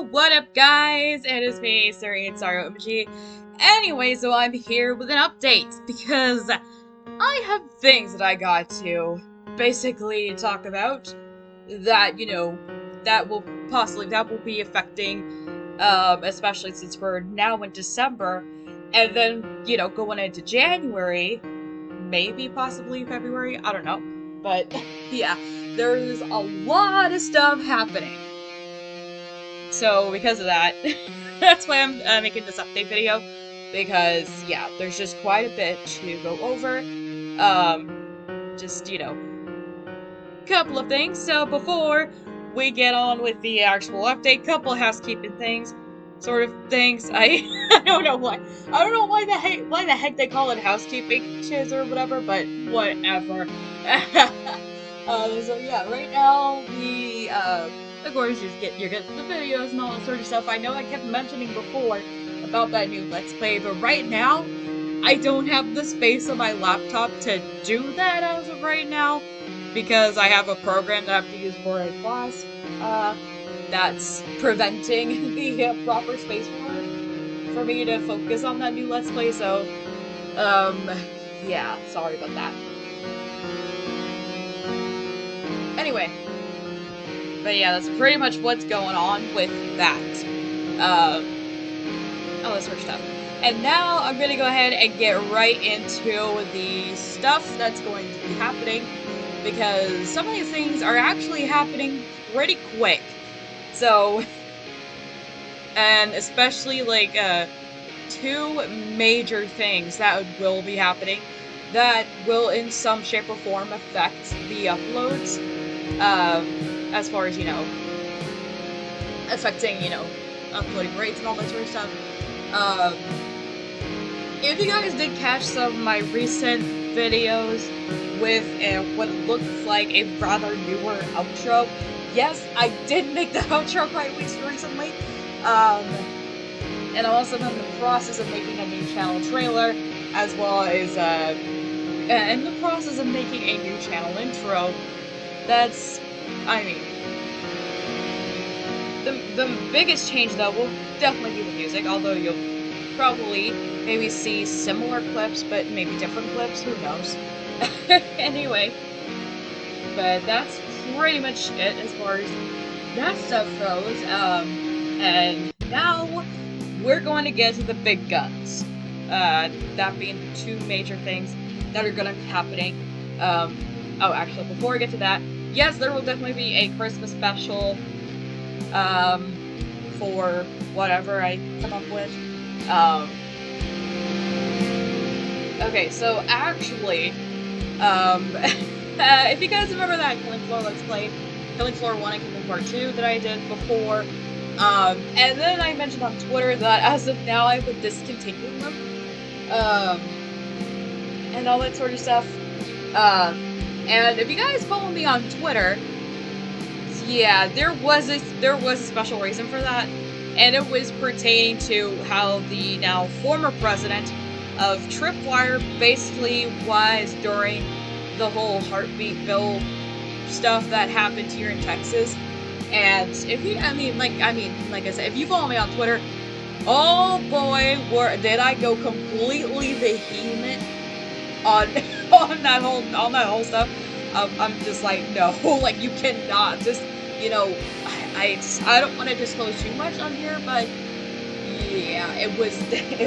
Yo, what up guys? It is me, SarianSaroMG. Anyway, so I'm here with an update because I have things that I got to basically talk about that, that will be affecting, especially since we're now in December, and then, going into January, maybe possibly February, I don't know. But yeah, there's a lot of stuff happening. So because of that, that's why I'm making this update video, because yeah, there's just quite a bit to go over. Just, couple of things. So before we get on with the actual update, couple housekeeping things, sort of things. I don't know why. I don't know why the heck they call it housekeeping, Chizz or whatever, but whatever. So yeah, right now of course, you're getting the videos and all that sort of stuff. I know I kept mentioning before about that new Let's Play, but right now, I don't have the space on my laptop to do that as of right now, because I have a program that I have to use for a class, that's preventing the proper space for me to focus on that new Let's Play, so, yeah, sorry about that. Anyway. But yeah, that's pretty much what's going on with that. All this sort of stuff. And now I'm going to go ahead and get right into the stuff that's going to be happening, because some of these things are actually happening pretty quick. So, and especially like two major things that will be happening that will in some shape or form affect the uploads. As far as, affecting, uploading rates and all that sort of stuff. If you guys did catch some of my recent videos with what looks like a rather newer outro, yes, I did make the outro quite recently. And I'm also in the process of making a new channel trailer, as well as, in the process of making a new channel intro. That's, I mean, the biggest change though will definitely be the music, although you'll probably maybe see similar clips, but maybe different clips, who knows. Anyway, but that's pretty much it as far as that stuff goes, and now we're going to get to the big guns, that being the two major things that are going to be happening. Oh, actually, before we get to that, yes, there will definitely be a Christmas special, for whatever I come up with. Okay, so actually, if you guys remember that Killing Floor Let's Play, Killing Floor 1 and Killing Floor 2 that I did before, and then I mentioned on Twitter that as of now I would discontinue them, and all that sort of stuff, and if you guys follow me on Twitter, yeah, there was a special reason for that, and it was pertaining to how the now former president of Tripwire basically was during the whole heartbeat bill stuff that happened here in Texas. And if you, like I said, if you follow me on Twitter, oh boy, did I go completely vehement on on that whole stuff. I'm just like, no, like, you cannot just, I don't want to disclose too much on here, but yeah, it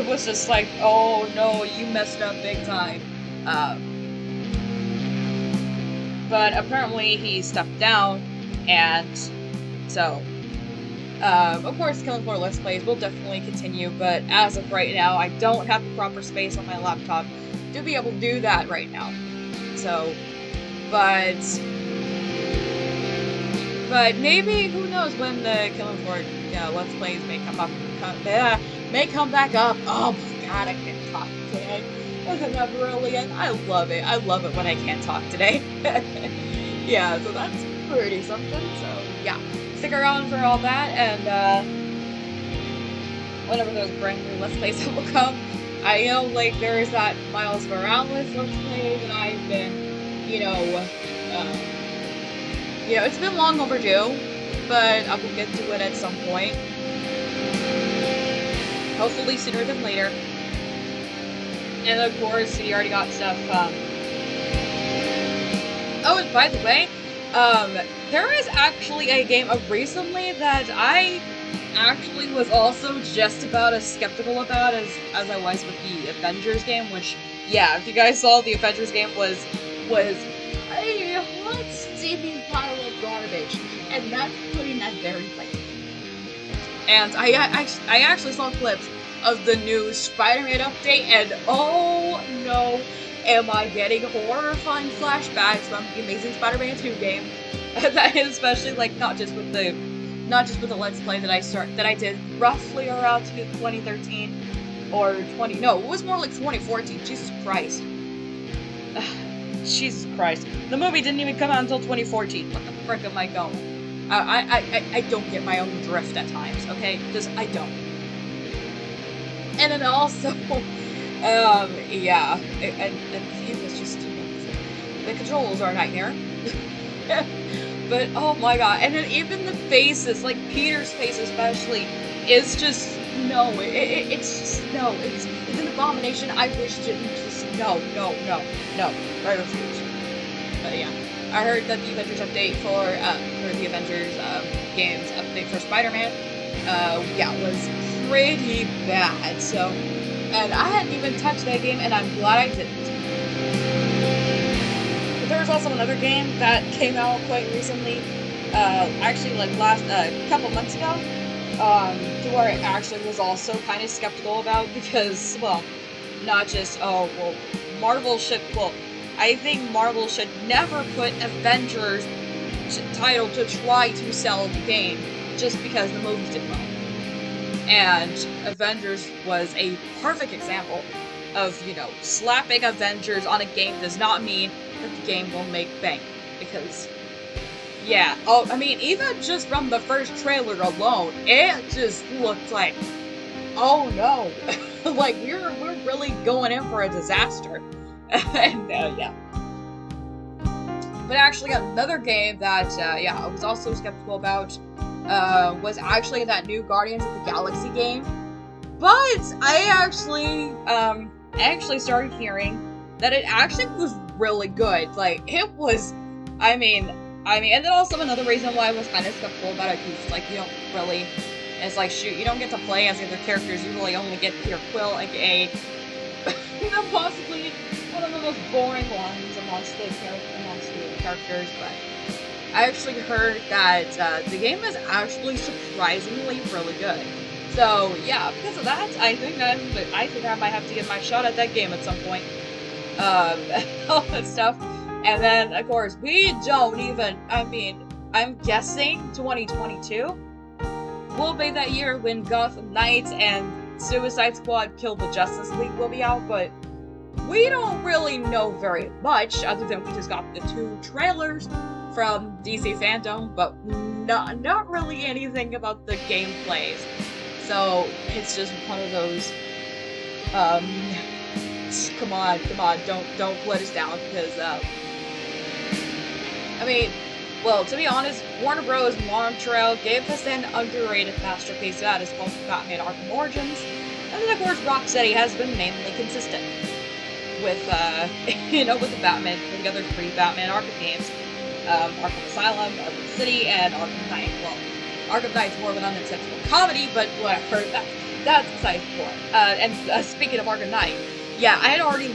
was just like, oh no, you messed up big time. But apparently he stepped down, and so, of course, Killing Floor Let's Plays will definitely continue, but as of right now, I don't have the proper space on my laptop to be able to do that right now. So, but maybe, who knows when the Killing Floor Let's Plays may come back up. Oh my god, I can't talk today. Isn't that brilliant? I love it. I love it when I can't talk today. Yeah, so that's pretty something. So yeah, stick around for all that, and whenever those brand new Let's Plays will come. I know, like, there's that Miles Morales Let's Play that I've been, it's been long overdue, but I will get to it at some point. Hopefully sooner than later. And of course, you already got stuff, Oh, and by the way, there is actually a game recently that I actually was also just about as skeptical about as I was with the Avengers game, which, yeah, if you guys saw, the Avengers game was a hot, steaming pile of garbage, and that's putting that very lightly. And I actually saw clips of the new Spider-Man update, and oh no, am I getting horrifying flashbacks from the Amazing Spider-Man 2 game. That is especially, like, not just with the Let's Play that I did roughly around 2013 or no, it was more like 2014. Jesus Christ. Jesus Christ. The movie didn't even come out until 2014. What the frick am I going? I don't get my own drift at times, okay? Just, I don't. And then also, yeah, and he was just, the controls are a nightmare. But, oh my god, and then even the faces, like Peter's face especially, is just, no, it's just, no, it's an abomination. I wish it didn't just, no, I refuse. But yeah, I heard that the Avengers update for the Avengers games update for Spider-Man, yeah, was pretty bad, so, and I hadn't even touched that game, and I'm glad I didn't. But there was also another game that came out quite recently, actually like last, couple months ago, to where I actually was also kind of skeptical about, because, well, not just, oh, well, Marvel should, well, I think Marvel should never put Avengers title to try to sell the game just because the movies did well. And Avengers was a perfect example of, you know, slapping Avengers on a game does not mean that the game will make bank. Because, yeah, oh, I mean, even just from the first trailer alone, it just looked like, oh no, like we're really going in for a disaster. And, yeah. But actually, another game that, yeah, I was also skeptical about, was actually that new Guardians of the Galaxy game. But I actually started hearing that it actually was really good. Like, it was, I mean, and then also another reason why I was kind of skeptical about it, because, like, you don't really, it's like, shoot, you don't get to play as the other characters, you really only get your Quill, aka, you know, possibly one of the most boring lines amongst the characters, but I actually heard that the game is actually surprisingly really good. So yeah, because of that, I think I might have to give my shot at that game at some point. All that stuff, and then of course we don't even. I mean, I'm guessing 2022 will be that year when Gotham Knights and Suicide Squad: Kill the Justice League will be out, but we don't really know very much, other than we just got the 2 trailers from DC Fandom, but not really anything about the gameplays. So it's just one of those, come on, don't let us down, because, I mean, well, to be honest, Warner Bros. Montreal gave us an underrated masterpiece that is called Batman Arkham Origins, and then of course Rocksteady has been mainly consistent with, you know, with the other 3 Batman Arkham games, Arkham Asylum, Arkham City, and Arkham Knight. Well, Arkham Knight's more of an unintentional comedy, but whatever, that's beside the point. And speaking of Arkham Knight, yeah, I had already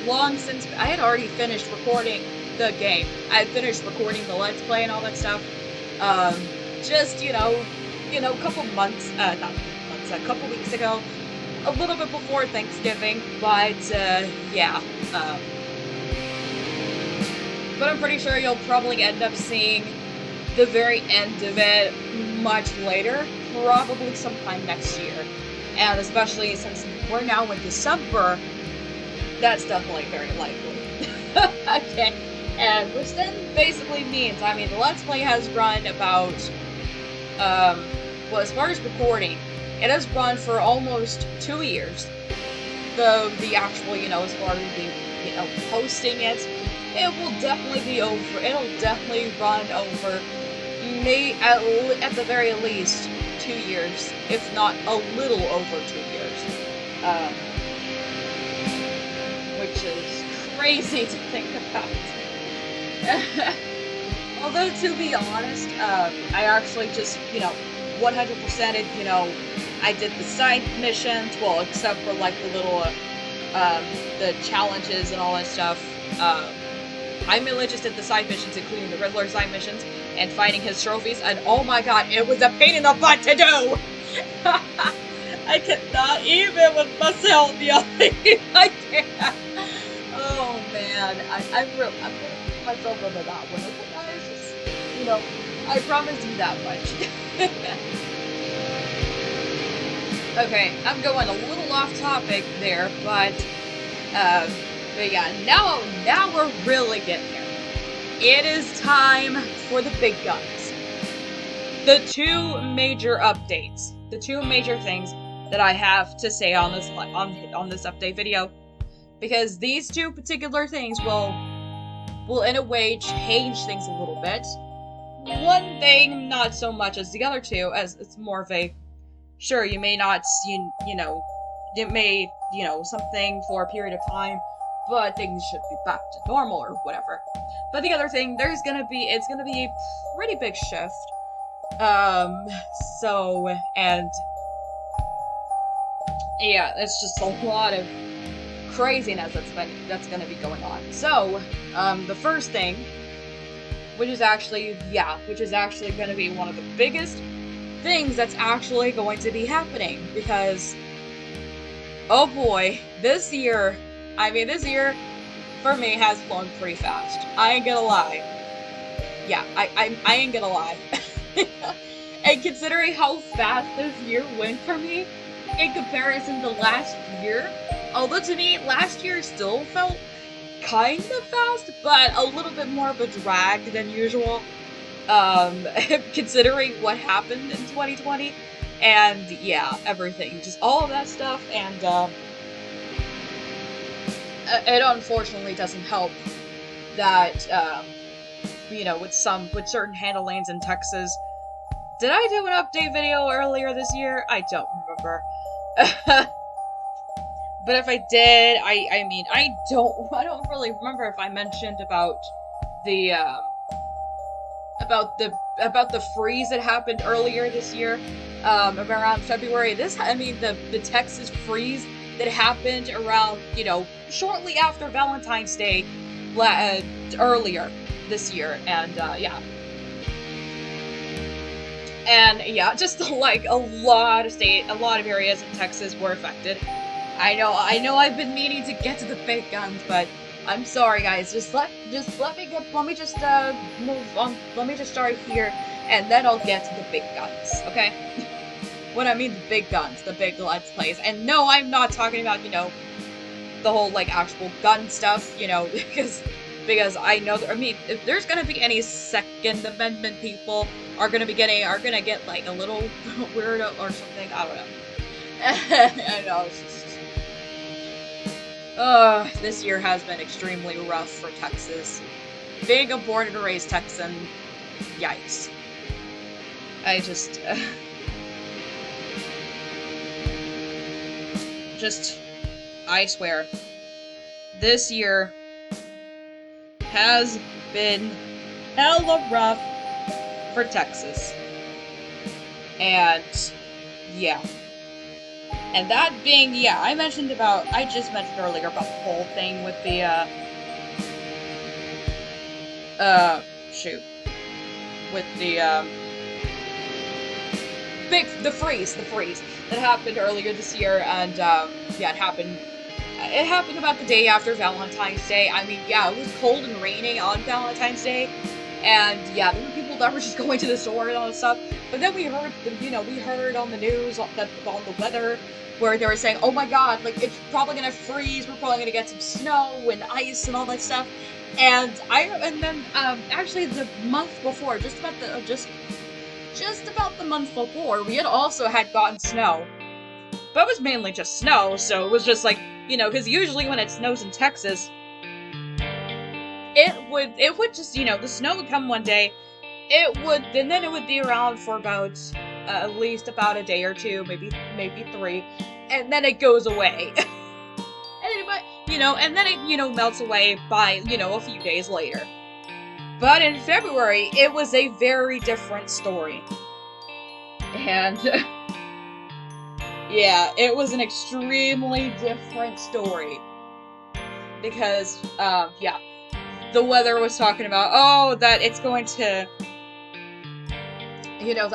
finished recording the game. I had finished recording the Let's Play and all that stuff, just, you know, a couple months, not months, a couple weeks ago, a little bit before Thanksgiving, but, yeah, but I'm pretty sure you'll probably end up seeing the very end of it much later, probably sometime next year. And especially since we're now in December, that's definitely very likely. Okay, and which then basically means, I mean, the Let's Play has run about, well, as far as recording, it has run for almost 2 years. The actual, you know, as far as the, you know, posting it will definitely be over, it'll definitely run over at the very least 2 years, if not a little over 2 years, um, which is crazy to think about. Although, to be honest, I actually just, 100%ed, I did the side missions, well, except for, like, the little, the challenges and all that stuff. I mainly just did the side missions, including the Riddler side missions, and fighting his trophies, and oh my god, it was a pain in the butt to do! I cannot even with myself, I can't. Oh man, I'm gonna put myself under that one, okay guys? Just, I promise you that much. Okay, I'm going a little off topic there, but yeah, now we're really getting there. It is time for the big guns. The two major updates, the two major things that I have to say on this update video, because these two particular things will in a way change things a little bit. One thing, not so much as the other two, as it's more of a, sure, you may not, it may, something for a period of time, but things should be back to normal or whatever. But the other thing, it's gonna be a pretty big shift. And yeah, it's just a lot of craziness that's gonna be going on. So, the first thing, which is actually gonna be one of the biggest things that's actually going to be happening, because oh boy, this year for me has flown pretty fast. I ain't gonna lie. Yeah, I ain't gonna lie. And considering how fast this year went for me in comparison to last year, although to me last year still felt kind of fast, but a little bit more of a drag than usual, considering what happened in 2020, and yeah, everything, just all of that stuff, and it unfortunately doesn't help that, with certain handle lanes in Texas. Did I do an update video earlier this year? I don't remember. But if I did, I don't really remember if I mentioned about the freeze that happened earlier this year, around February. The Texas freeze that happened around, shortly after Valentine's Day, earlier this year, and yeah. And yeah, just like a lot of areas in Texas were affected. I know I've been meaning to get to the big guns, but I'm sorry guys, let me move on, let me just start here, and then I'll get to the big guns, okay? When I mean the big guns, the big Let's Plays, and no, I'm not talking about, the whole, like, actual gun stuff, because I know, if there's gonna be any Second Amendment people are gonna get, like, a little weirdo or something, I don't know. I know, it's just... this year has been extremely rough for Texas. Being a born and raised Texan, yikes. I swear, this year has been hella rough for Texas. And, yeah. And that being, yeah, I just mentioned earlier about the whole thing with the, the freeze that happened earlier this year, and, yeah, it happened about the day after Valentine's Day. Yeah, it was cold and raining on Valentine's Day, and yeah, there were people that were just going to the store and all that stuff, but then we heard on the news on the weather, where they were saying, oh my god, like, it's probably gonna freeze, we're probably gonna get some snow and ice and all that stuff, and then actually the month before, just about the month before, we had also gotten snow, but it was mainly just snow, so it was just like, because usually when it snows in Texas, it would just, the snow would come one day, and then it would be around for about at least about a day or two, maybe 3, and then it goes away. And then it melts away by a few days later. But in February, it was a very different story, and yeah, it was an extremely different story because yeah, the weather was talking about that it's going to.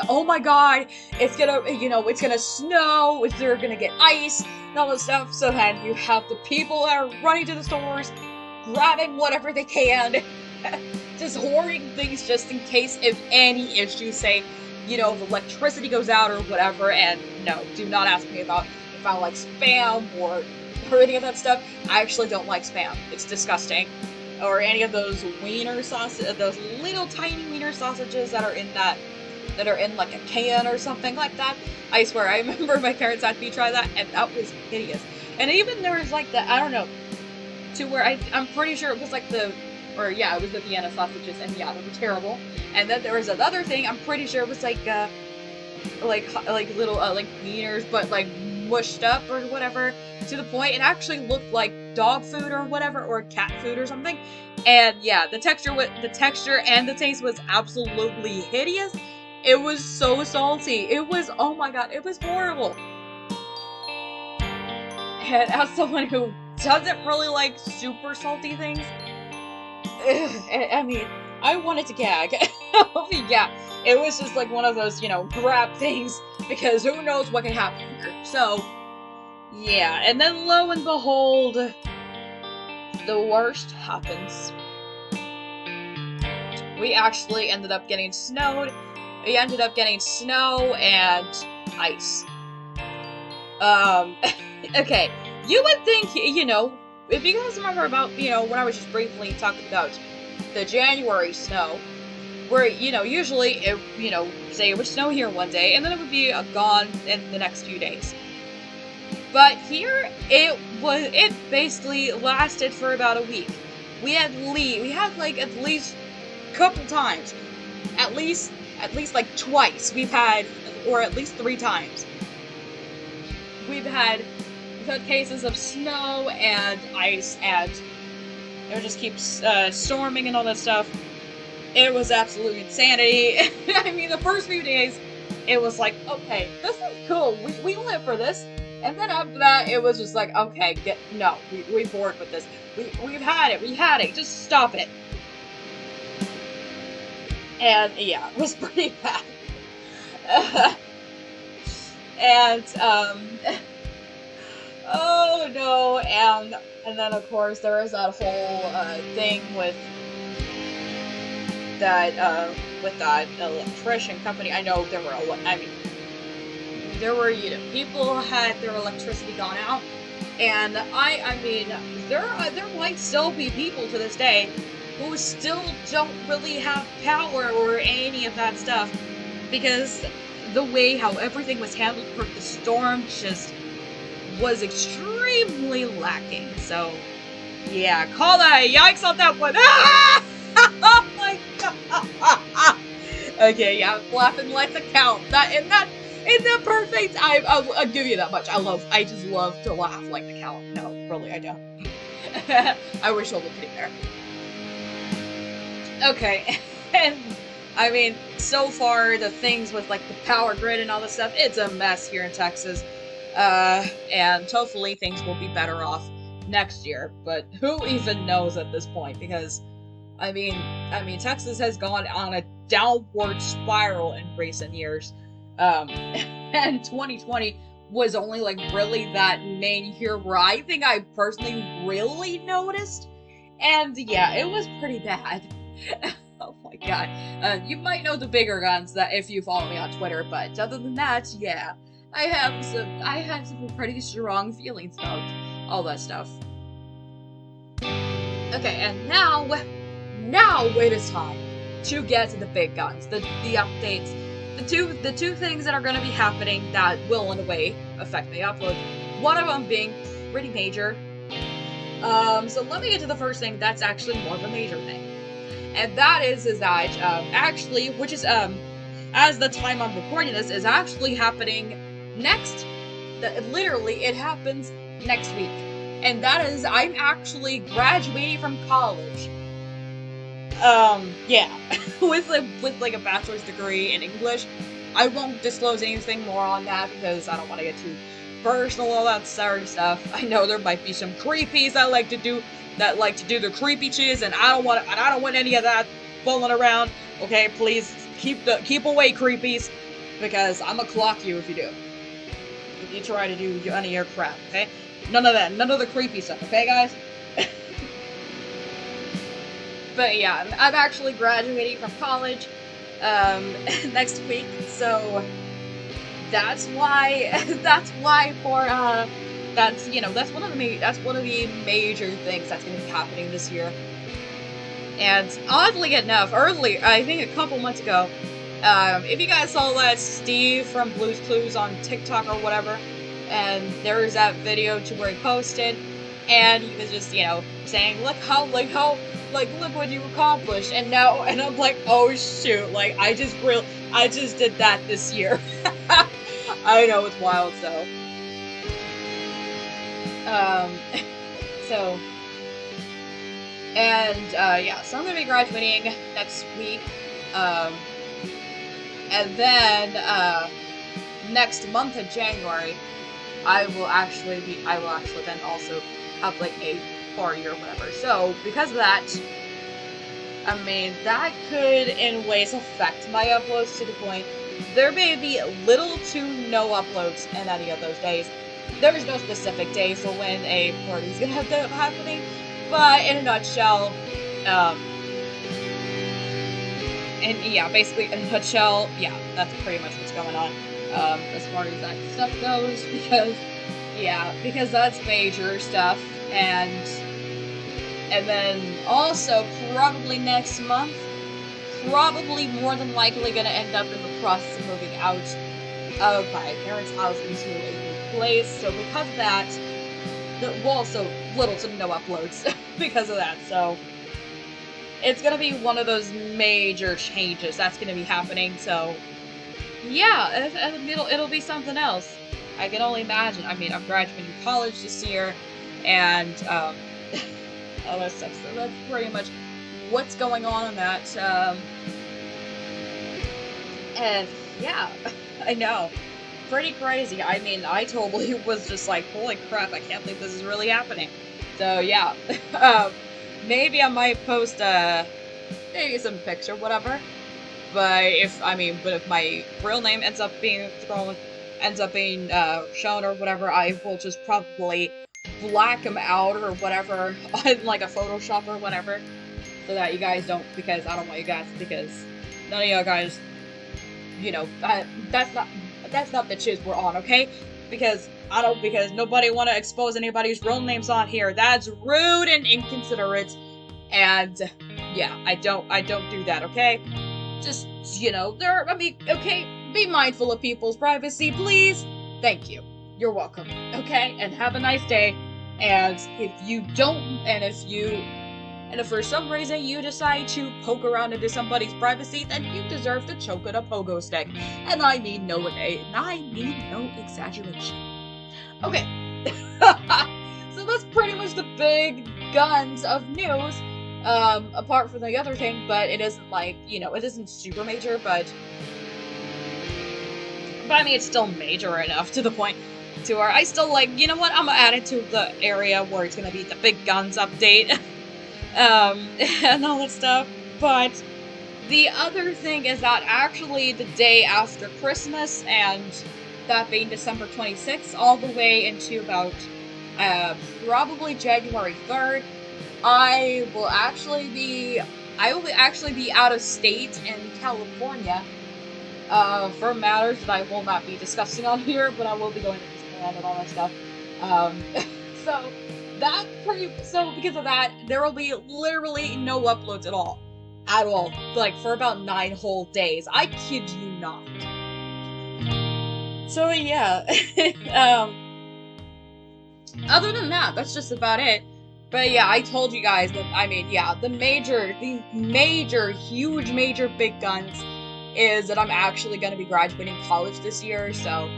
Oh my god, it's gonna snow, they're gonna get ice, and all this stuff. So then you have the people that are running to the stores, grabbing whatever they can, just hoarding things just in case if any issues, say, the electricity goes out or whatever. And no, do not ask me about if I like Spam or any of that stuff. I actually don't like Spam. It's disgusting. Or any of those wiener sausages, those little tiny wiener sausages that are in like a can or something like that. I swear, I remember my parents had me try that, and that was hideous. And even there was like I don't know, to where I'm pretty sure it was like it was the Vienna sausages, and yeah, they were terrible. And then there was another thing, I'm pretty sure it was like little like wieners, but like mushed up or whatever, to the point it actually looked like dog food or whatever, or cat food or something. And yeah, the texture and the taste was absolutely hideous. It was so salty. It was, oh my god, it was horrible. And as someone who doesn't really like super salty things, I mean, I wanted to gag. Yeah, it was just like one of those, grab things, because who knows what can happen here. So, yeah, and then lo and behold, the worst happens. We actually ended up getting snowed. We ended up getting snow and ice. Okay, you would think, if you guys remember about, when I was just briefly talking about the January snow, where, usually, say it would snow here one day, and then it would be gone in the next few days. But here, it basically lasted for about a week. We had like at least a couple times, at least like twice, or at least 3 times, we've had cases of snow and ice, and it would just keep storming and all that stuff. It was absolute insanity. I mean, the first few days, it was like, okay, this is cool, we live for this. And then after that, it was just like, okay, we're bored with this. We had it, just stop it. And yeah, it was pretty bad. And oh no, and then of course there was that whole thing with that electrician company. I know there were people had their electricity gone out, and I mean there might still be people to this day who still don't really have power or any of that stuff, because the way how everything was handled for the storm just was extremely lacking. So yeah, call that a yikes on that one. Ah! Oh my god. Okay, yeah, laughing like the count. Isn't that perfect? I'll give you that much. I just love to laugh like the count. No, really, I don't. I wish I was getting there. Okay, and I mean, so far the things with like the power grid and all this stuff, it's a mess here in Texas. And hopefully things will be better off next year. But who even knows at this point? Because I mean, Texas has gone on a downward spiral in recent years. And 2020 was only like really that main year where I think I personally really noticed. And yeah, it was pretty bad. Oh my god. You might know the bigger guns that if you follow me on Twitter, but other than that, yeah. I had some pretty strong feelings about all that stuff. Okay, and now it is time to get to the big guns, the updates, the two things that are going to be happening that will in a way affect the upload. One of them being pretty major. So let me get to the first thing that's actually more of a major thing. And that is that actually, which is as the time I'm recording this, is actually happening next. Literally, it happens next week, and that is I'm actually graduating from college. Yeah, with a bachelor's degree in English. I won't disclose anything more on that because I don't want to get too personal, all that sort of stuff. I know there might be some creepies that like to do the creepy Chizz, and I don't want any of that fooling around. Okay, please keep away, creepies, because I'ma clock you if you do. If you try to do any of your crap, okay? None of that, none of the creepy stuff, okay, guys? But yeah, I'm actually graduating from college next week, so that's why that's one of the major things that's going to be happening this year. And oddly enough, I think a couple months ago, if you guys saw that Steve from Blue's Clues on TikTok or whatever, and there was that video to where he posted, and he was just, saying, look what you accomplished, and I'm like, oh shoot, like, I just did that this year. I know, it's wild, so. So I'm gonna be graduating next week, and then, next month in January, I will actually then also have, like, a party or whatever. So, because of that, I mean, that could, in ways, affect my uploads to the point there may be little to no uploads in any of those days. There's no specific day for when a party's gonna have to happening, but in a nutshell, basically, in a nutshell, yeah, that's pretty much what's going on, as far as that stuff goes, because that's major stuff, and then also, probably next month, probably more than likely gonna end up in the process of moving out of my parents' house into a new place, so because of that, so little to no uploads because of that, so it's gonna be one of those major changes that's gonna be happening, so yeah, it'll be something else. I can only imagine. I mean, I'm graduating college this year, and all that stuff, so that's pretty much what's going on in that, and yeah, I know, pretty crazy. I mean, I totally was just like, holy crap, I can't believe this is really happening. So yeah, maybe I might post maybe some picture, whatever. But if my real name ends up being shown or whatever, I will just probably black him out or whatever on like a Photoshop or whatever, so that you guys don't, because I don't want you guys, because none of you guys, that's not the Chizz we're on, okay? Because nobody want to expose anybody's real names on here. That's rude and inconsiderate, and yeah, I don't do that, okay? Just, okay, be mindful of people's privacy, please. Thank you. You're welcome, okay? And have a nice day. And if for some reason you decide to poke around into somebody's privacy, then you deserve to choke on a pogo stick. And I need no exaggeration. Okay. So that's pretty much the big guns of news. Apart from the other thing, but it isn't like, it isn't super major, but I mean, it's still major enough to the point to where I still, like, you know what, I'm gonna add it to the area where it's gonna be the big guns update, and all that stuff. But the other thing is that actually the day after Christmas, and that being December 26th, all the way into about, probably January 3rd, I will actually be out of state in California, for matters that I will not be discussing on here, but I will be going to Disneyland and all that stuff. So because of that, there will be literally no uploads at all, like for about 9 whole days. I kid you not. So yeah, other than that, that's just about it. But yeah, I told you guys that, yeah, the huge major big guns is that I'm actually going to be graduating college this year, so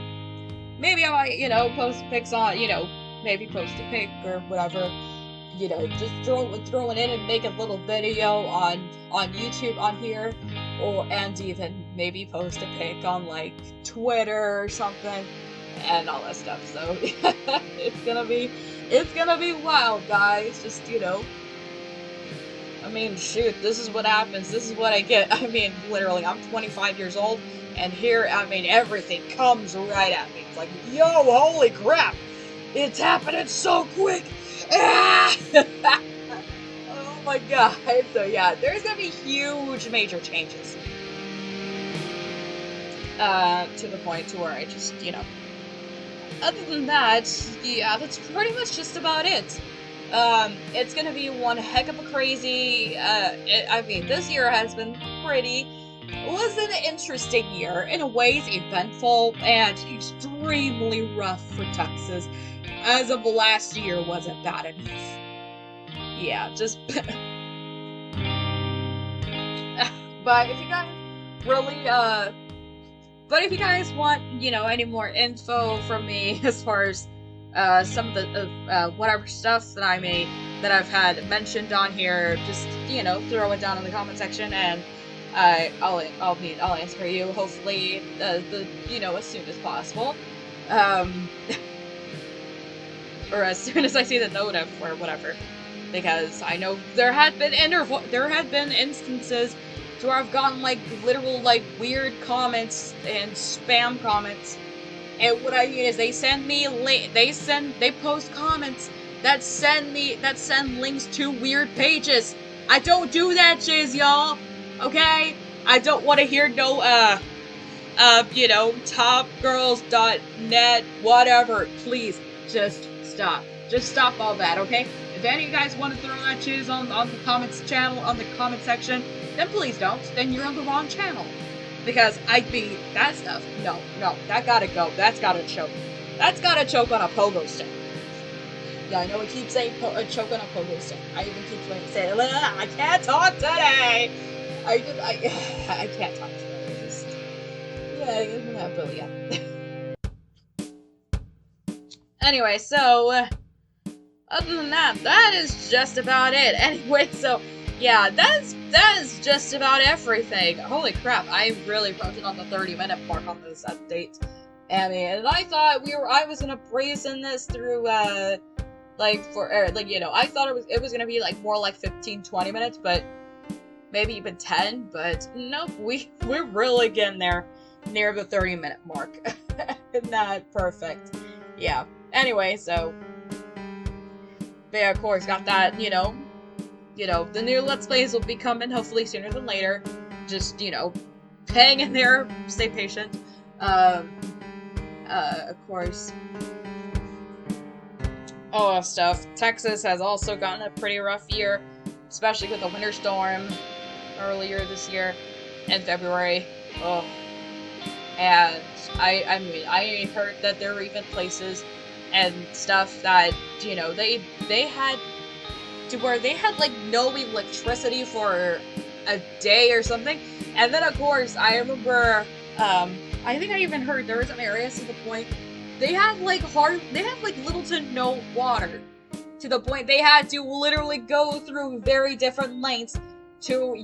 maybe I might, post pics on, maybe post a pic or whatever, just throw it in and make a little video on YouTube on here, and even maybe post a pic on, like, Twitter or something, and all that stuff, so it's gonna be wild, guys. Just, shoot, this is what happens. This is what I get. Literally, I'm 25 years old, and here, everything comes right at me. It's like, yo, holy crap! It's happening so quick! Ah! Oh my god. So yeah, there's gonna be huge major changes. To the point to where I just, other than that, yeah, that's pretty much just about it. It's gonna be one heck of a crazy, this year was an interesting year, in ways eventful, and extremely rough for Texas, as of last year wasn't bad enough. Yeah, just, but if you guys really, but if you guys want, any more info from me as far as some of the whatever stuff that I've had mentioned on here, just throw it down in the comment section, and I'll answer you hopefully as soon as possible, or as soon as I see the notif or whatever, because I know there had been instances to where I've gotten literal weird comments and spam comments. And what I mean is they post comments that send links to weird pages. I don't do that, Chizz, y'all. Okay? I don't want to hear no, topgirls.net, whatever. Please, just stop. Just stop all that, okay? If any of you guys want to throw that Chizz on the comments channel, on the comment section, then please don't. Then you're on the wrong channel. Because that stuff, no, that gotta go. That's gotta choke. That's gotta choke on a pogo stick. Yeah, I know I keep saying choke on a pogo stick. I even keep saying, I can't talk today. I can't talk today. But yeah. Anyway, so, other than that, that is just about it. Anyway, so, yeah, that is just about everything. Holy crap, I really approached on the 30-minute mark on this update. And I thought I was gonna brazen this through, I thought it was gonna be, more like 15-20 minutes, but maybe even 10, but nope, we're really getting there, near the 30-minute mark. Not perfect. Yeah. Anyway, so, but yeah, of course, got that, the new Let's Plays will be coming, hopefully sooner than later. Just, hang in there, stay patient. Of course. All that stuff. Texas has also gotten a pretty rough year, especially with the winter storm earlier this year in February. Oh. And I heard that there were even places and stuff that, they had to where they had no electricity for a day or something. And then of course I remember I think I even heard there were some areas to the point they had little to no water, to the point they had to literally go through very different lengths to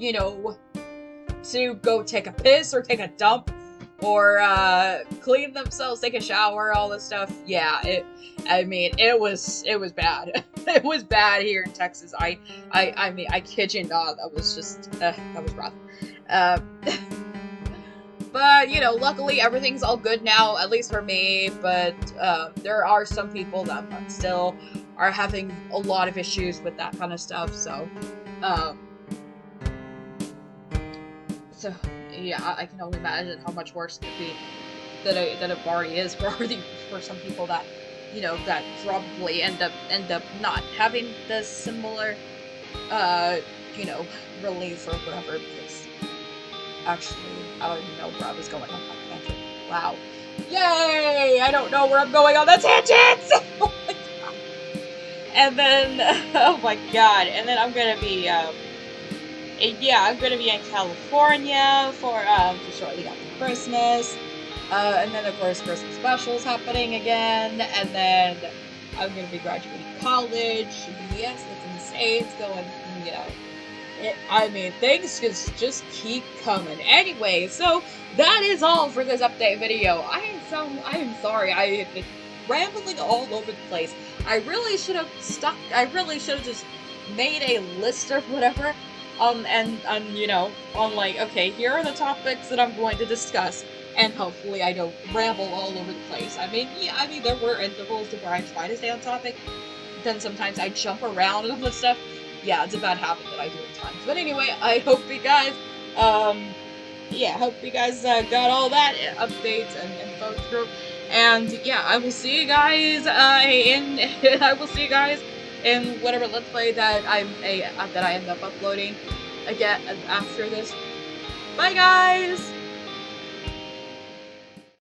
to go take a piss or take a dump or clean themselves, take a shower, all this stuff. Yeah, it was bad. It was bad here in Texas. I kid you not, that was just that was rough. But luckily everything's all good now, at least for me. But there are some people that still are having a lot of issues with that kind of stuff. So, yeah, I can only imagine how much worse it could be than it already is for some people that that probably end up not having the similar relief or whatever. Because actually, I don't even know where I was going on that tangent. Wow, yay! I don't know where I'm going on the tangents. Oh my god. And then, oh my god, and then I'm gonna be, yeah, I'm gonna be in California for shortly after Christmas. And then of course Christmas specials happening again, and then I'm gonna be graduating college. Yes, that's insane. It's going, you know. I mean, things just keep coming. Anyway, so that is all for this update video. I am sorry. I have been rambling all over the place. I really should have just made a list or whatever. And you know, on like, okay, here are the topics that I'm going to discuss, and hopefully I don't ramble all over the place. I mean, yeah, there were intervals to where I try to stay on topic. Then sometimes I jump around and all this stuff. Yeah, it's a bad habit that I do at times. But anyway, I hope you guys, yeah, hope you guys got all that updates and info through. And yeah, I will see you guys I will see you guys in whatever Let's Play that I end up uploading again after this. Bye, guys.